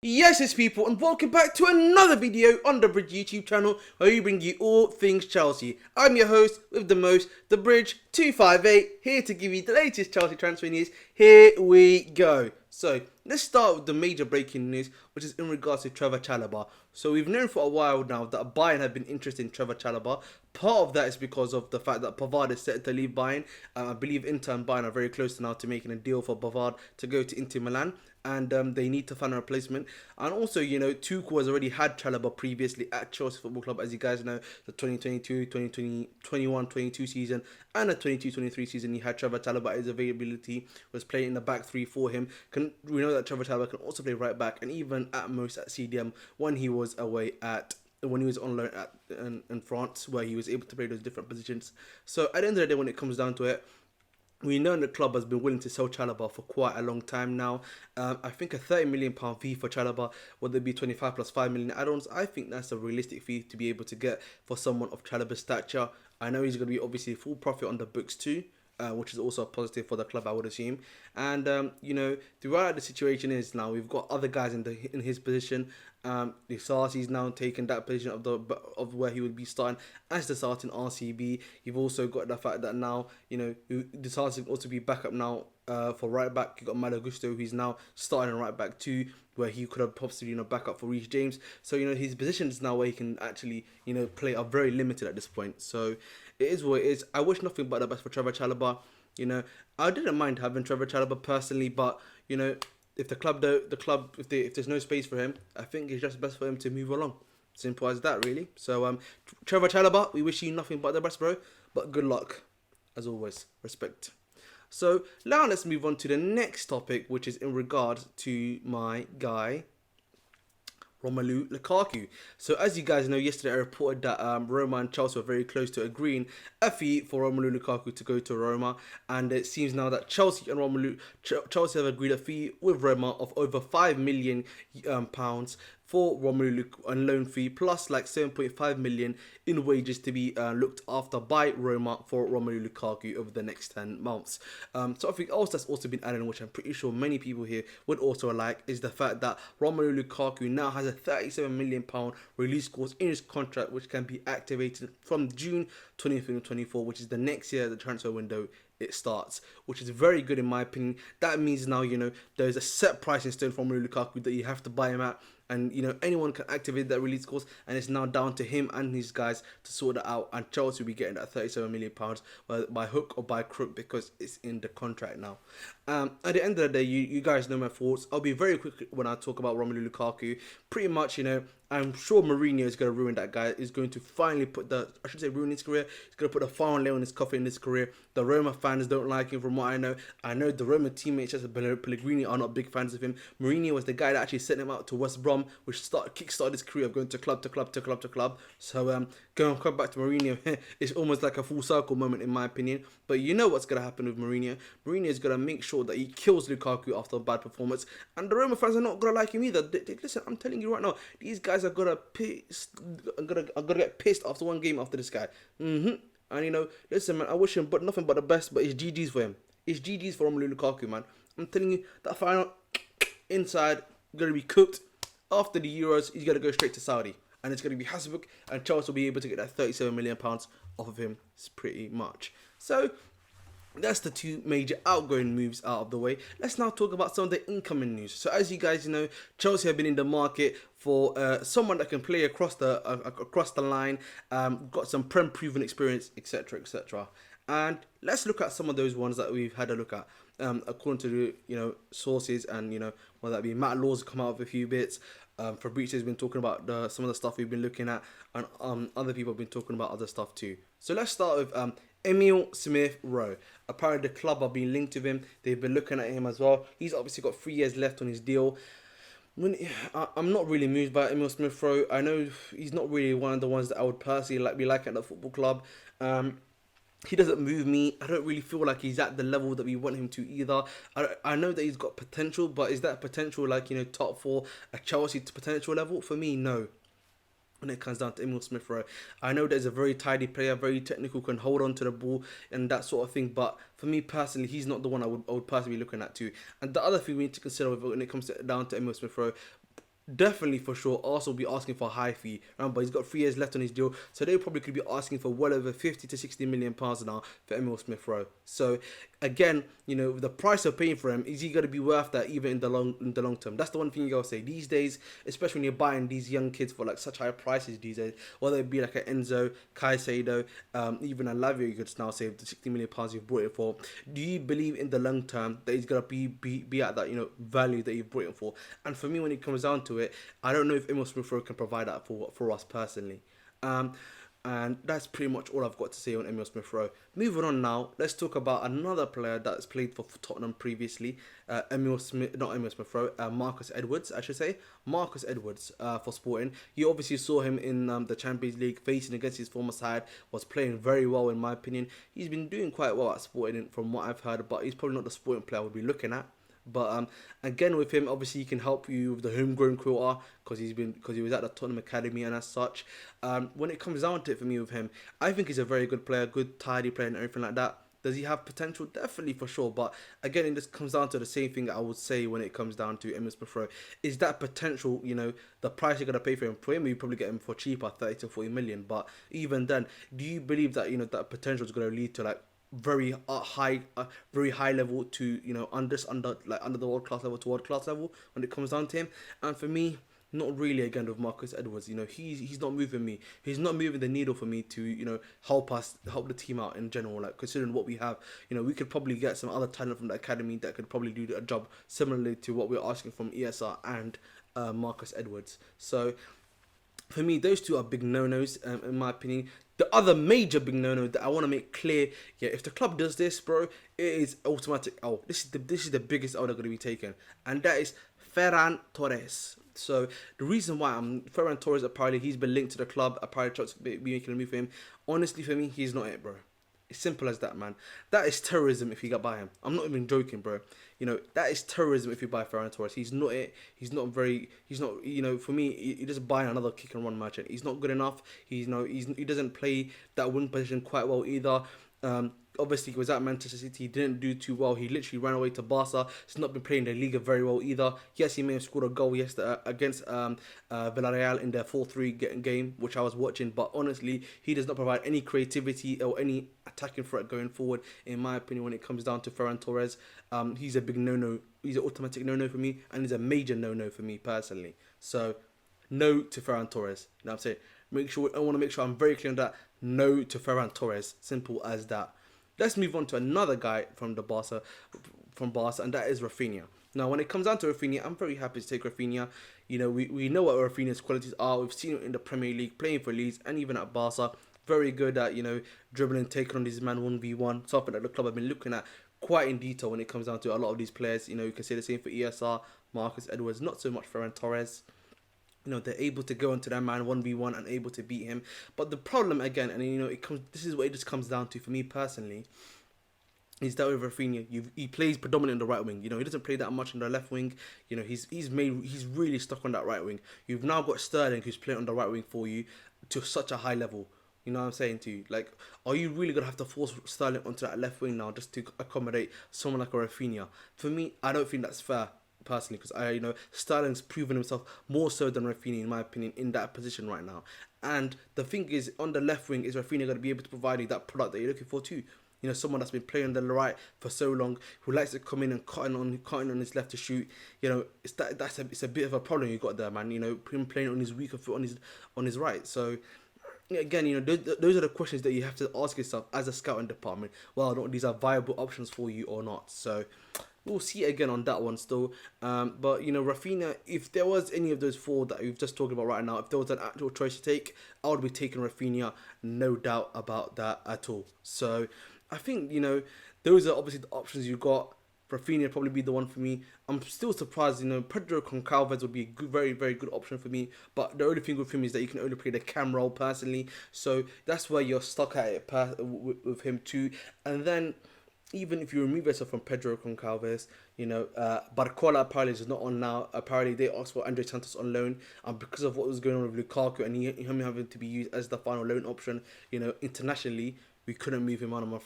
Yes, it's people, and welcome back to another video on the Bridge YouTube channel where we bring you all things Chelsea. I'm your host with the most, the Bridge 258, here to give you the latest Chelsea transfer news. Here we go. So let's start with the major breaking news, which is in regards to Trevor Chalobah. So we've known for a while now that Bayern have been interested in Trevor Chalobah. Part of that is because of the fact that Pavard is set to leave Bayern. I believe Inter and Bayern are very close now to making a deal for Pavard to go to Inter Milan. And they need to find a replacement. And also, Tuchel has already had Chalobah previously at Chelsea Football Club, as you guys know, the 2022, 2020, 21-22 season and the 22-23 season. He had Trevor Chalobah. His availability was playing in the back three for him. We know that Trevor Chalobah can also play right back, and even at most at CDM when he was away when he was on loan in France, where he was able to play those different positions. So at the end of the day, when it comes down to it, we know the club has been willing to sell Chalobah for quite a long time now. I think a £30 million fee for Chalobah, whether it be 25 plus 5 million add-ons, I think that's a realistic fee to be able to get for someone of Chalobah's stature. I know he's going to be obviously full profit on the books too, which is also a positive for the club, I would assume. And throughout the situation is now we've got other guys in his position. Sarsi's now taken that position of where he would be starting as the starting RCB. You've also got the fact that now the Sarsi can also be back up now for right back. You got Malo Gusto, who's now starting right back too, where he could have possibly back up for Reece James. So his position is now where he can actually play are very limited at this point. So it is what it is. I wish nothing but the best for Trevor Chalobah. I didn't mind having Trevor Chalobah personally, but if if there's no space for him, I think it's just best for him to move along. Simple as that, really. So Trevor Chalobah, we wish you nothing but the best, bro. But good luck, as always. Respect. So now let's move on to the next topic, which is in regard to my guy Romelu Lukaku. So as you guys know, yesterday I reported that Roma and Chelsea were very close to agreeing a fee for Romelu Lukaku to go to Roma, and it seems now that Chelsea have agreed a fee with Roma of over £5 million for Romelu on loan fee, plus like 7.5 million in wages to be looked after by Roma for Romelu Lukaku over the next 10 months. So I think else that's also been added, which I'm pretty sure many people here would also like, is the fact that Romelu Lukaku now has a £37 million release clause in his contract, which can be activated from June 2024, which is the next year the transfer window it starts, which is very good in my opinion. That means now there's a set price in stone for Romelu Lukaku that you have to buy him at, and anyone can activate that release clause, and it's now down to him and his guys to sort that out, and Chelsea will be getting that £37 million by hook or by crook because it's in the contract now. At the end of the day, you guys know my thoughts. I'll be very quick when I talk about Romelu Lukaku. Pretty much, I'm sure Mourinho is going to ruin that guy. Is going to finally ruin his career. He's going to put a final nail in his coffin in his career. The Roma fans don't like him from what I know. I know the Roma teammates, such as Pellegrini, are not big fans of him. Mourinho was the guy that actually sent him out to West Brom, which kickstarted his career of going to club to club to club to club. So come back to Mourinho, it's almost like a full circle moment in my opinion. But you know what's going to happen with Mourinho. Mourinho is going to make sure that he kills Lukaku after a bad performance. And the Roma fans are not going to like him either. Listen, I'm telling you right now, these guys are going to get pissed after one game after this guy. And listen man, I wish him but nothing but the best, but it's GG's for him. It's GG's for Romelu Lukaku, man. I'm telling you, that final inside going to be cooked. After the Euros, he's going to go straight to Saudi. And it's going to be Hasselbeck, and Chelsea will be able to get that £37 million off of him pretty much. So that's the two major outgoing moves out of the way. Let's now talk about some of the incoming news. So as you guys know, Chelsea have been in the market for someone that can play across the line, got some Prem proven experience, etc, etc. And let's look at some of those ones that we've had a look at. According to sources, and whether that be Matt Law's come out with a few bits. Fabrizio's been talking about some of the stuff we've been looking at, and other people have been talking about other stuff too. So let's start with Emil Smith-Rowe. Apparently the club are being linked with him. They've been looking at him as well. He's obviously got 3 years left on his deal. I'm not really moved by Emil Smith-Rowe. I know he's not really one of the ones that I would personally be liking at the football club. He doesn't move me. I don't really feel like he's at the level that we want him to either. I know that he's got potential, but is that potential like, top 4 a Chelsea potential level? For me, no. When it comes down to Emil Smith-Rowe, I know there's a very tidy player, very technical, can hold on to the ball and that sort of thing. But for me personally, he's not the one I would personally be looking at too. And the other thing we need to consider when it comes down to Emil Smith-Rowe, definitely for sure Arsenal will be asking for a high fee. Remember, he's got 3 years left on his deal, so they probably could be asking for well over 50 to 60 million pounds now for Emil Smith Rowe. So again, the price of paying for him, is he going to be worth that even in the long term? That's the one thing you gotta say these days, especially when you're buying these young kids for like such high prices these days. Whether it be like an Enzo, Caicedo, even a Lavio, you could now say the 60 million pounds you've brought it for. Do you believe in the long term that he's gonna be at that value that you've brought it for? And for me, when it comes down to it, I don't know if Emil Smith Rowe can provide that for us personally. And that's pretty much all I've got to say on Emil Smith Rowe. Moving on now, let's talk about another player that's played for Tottenham previously. Not Emil Smith Rowe, Marcus Edwards, I should say. Marcus Edwards for Sporting. You obviously saw him in the Champions League facing against his former side. Was playing very well in my opinion. He's been doing quite well at Sporting from what I've heard, but he's probably not the Sporting player I would be looking at. But again, with him, obviously he can help you with the homegrown quota because he was at the Tottenham Academy and as such. When it comes down to it for me with him, I think he's a very good player, good tidy player and everything like that. Does he have potential? Definitely, for sure. But again, it just comes down to the same thing I would say when it comes down to Emil Smith Rowe. Is that potential, the price you're going to pay for him? For him, you probably get him for cheaper, 30 to 40 million. But even then, do you believe that, that potential is going to lead to like very high level to under the world class level to world class level when it comes down to him? And for me, not really. Again, with Marcus Edwards, he's not moving me. He's not moving the needle for me to help the team out in general. Like, considering what we have, we could probably get some other talent from the academy that could probably do a job similarly to what we're asking from ESR and Marcus Edwards. So for me, those two are big no-nos, in my opinion. The other major big no-no that I want to make clear, if the club does this, bro, it is automatic. Oh, this is the biggest L they're going to be taking, and that is Ferran Torres. So the reason why Ferran Torres, apparently he's been linked to the club, apparently trying to be making a move for him. Honestly, for me, he's not it, bro. It's simple as that, man. That is terrorism if you get by him. I'm not even joking, bro. That is terrorism if you buy Ferran Torres. He's not it. He's not, for me, he just buying another kick and run merchant. He's not good enough. He doesn't play that wing position quite well either. Obviously, he was at Manchester City. He didn't do too well. He literally ran away to Barca. He's not been playing the Liga very well either. Yes, he may have scored a goal yesterday against Villarreal in their 4-3 game, which I was watching. But honestly, he does not provide any creativity or any attacking threat going forward, in my opinion, when it comes down to Ferran Torres. He's a big no-no. He's an automatic no-no for me, and he's a major no-no for me personally. So, no to Ferran Torres. You know what I'm saying? I want to make sure I'm very clear on that. No to Ferran Torres. Simple as that. Let's move on to another guy from Barca, and that is Raphinha. Now, when it comes down to Raphinha, I'm very happy to take Raphinha. We know what Raphinha's qualities are. We've seen it in the Premier League, playing for Leeds, and even at Barca. Very good at, dribbling, taking on these man 1v1. Something that the club have been looking at quite in detail when it comes down to a lot of these players. You can say the same for ESR, Marcus Edwards, not so much Ferran Torres. They're able to go into that man 1v1 and able to beat him. But the problem again, and this is what it just comes down to for me personally, is that with Raphinha, he plays predominantly on the right wing. He doesn't play that much on the left wing. He's really stuck on that right wing. You've now got Sterling, who's playing on the right wing for you to such a high level. You know what I'm saying to you? Like, are you really going to have to force Sterling onto that left wing now just to accommodate someone like a Raphinha? For me, I don't think that's fair, personally, because Sterling's proven himself more so than Raphinha, in my opinion, in that position right now. And the thing is, on the left wing, is Raphinha going to be able to provide you that product that you're looking for too? Someone that's been playing on the right for so long, who likes to come in and cutting on his left to shoot. It's a bit of a problem you got there, man. Him playing on his weaker foot on his right. So again, those are the questions that you have to ask yourself as a scouting department. Well, these are viable options for you or not. So we'll see again on that one still. But Raphinha, if there was any of those four that we've just talked about right now, if there was an actual choice to take, I would be taking Raphinha, no doubt about that at all. So I think those are obviously the options you got. Raphinha would probably be the one for me. I'm still surprised, Pedro Goncalves would be a good, very, very good option for me. But the only thing with him is that you can only play the cam role personally. So that's where you're stuck at it with him too. And then, even if you remove yourself from Pedro Goncalves, Barcola apparently is not on now. Apparently they asked for Andre Santos on loan, and because of what was going on with Lukaku and him having to be used as the final loan option, internationally, we couldn't move him on,